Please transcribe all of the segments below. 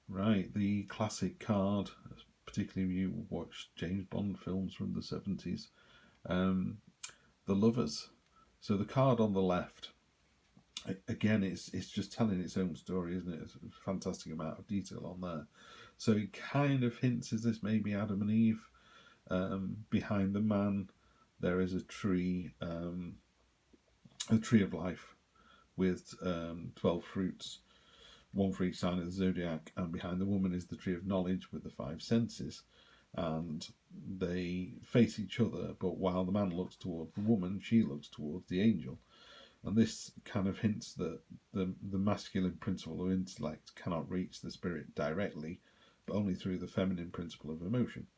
Right, the classic card, particularly if you watch James Bond films from the 70s, um, the Lovers. So the card on the left, again, it's just telling its own story, isn't it? It's a fantastic amount of detail on there. So it kind of hints as this may be Adam and Eve. Behind the man, there is a tree of life with 12 fruits, one for each sign of the zodiac, and behind the woman is the tree of knowledge with the five senses. And they face each other, but while the man looks towards the woman, she looks towards the angel. And this kind of hints that the masculine principle of intellect cannot reach the spirit directly, but only through the feminine principle of emotion.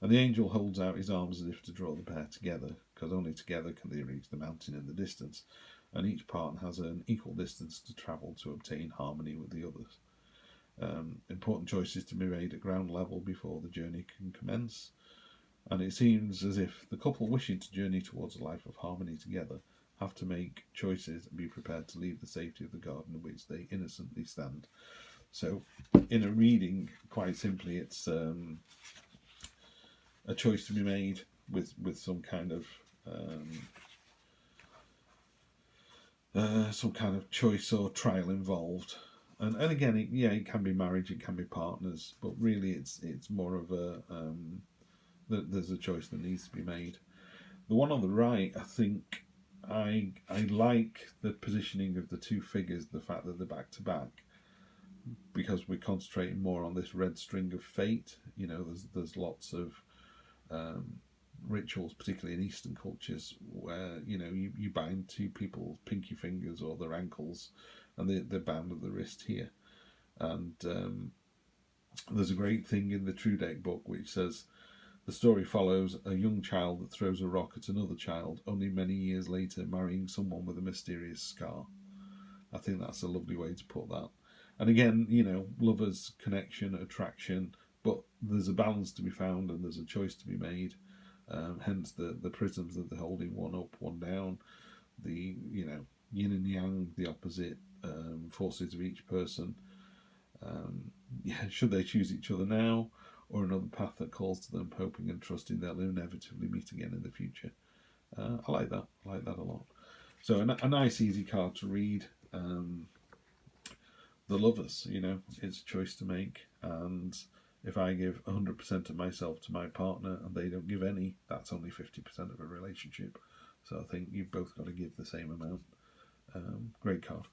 And the angel holds out his arms as if to draw the pair together, because only together can they reach the mountain in the distance, and each part has an equal distance to travel to obtain harmony with the others. Important choices to be made at ground level before the journey can commence, and it seems as if the couple wishing to journey towards a life of harmony together have to make choices and be prepared to leave the safety of the garden in which they innocently stand. So, in a reading, quite simply, it's a choice to be made with some kind of choice or trial involved. And again, it can be marriage, it can be partners, but really it's more of a there's a choice that needs to be made. The one on the right, I think I like the positioning of the two figures, the fact that they're back to back, because we're concentrating more on this red string of fate. You know, there's lots of rituals, particularly in Eastern cultures, where you bind two people's pinky fingers or their ankles, and they're bound at the wrist here. And there's a great thing in the TrueBlack book which says the story follows a young child that throws a rock at another child, only many years later marrying someone with a mysterious scar. I think that's a lovely way to put that. And again, lovers, connection, attraction, but there's a balance to be found and there's a choice to be made. Hence the prisms that they're holding, one up, one down. The yin and yang, the opposite forces of each person. Should they choose each other now, or another path that calls to them, hoping and trusting they'll inevitably meet again in the future? I like that. I like that a lot. So a nice, easy card to read. The Lovers, it's a choice to make, and if I give 100% of myself to my partner and they don't give any, that's only 50% of a relationship. So I think you've both got to give the same amount. Great card.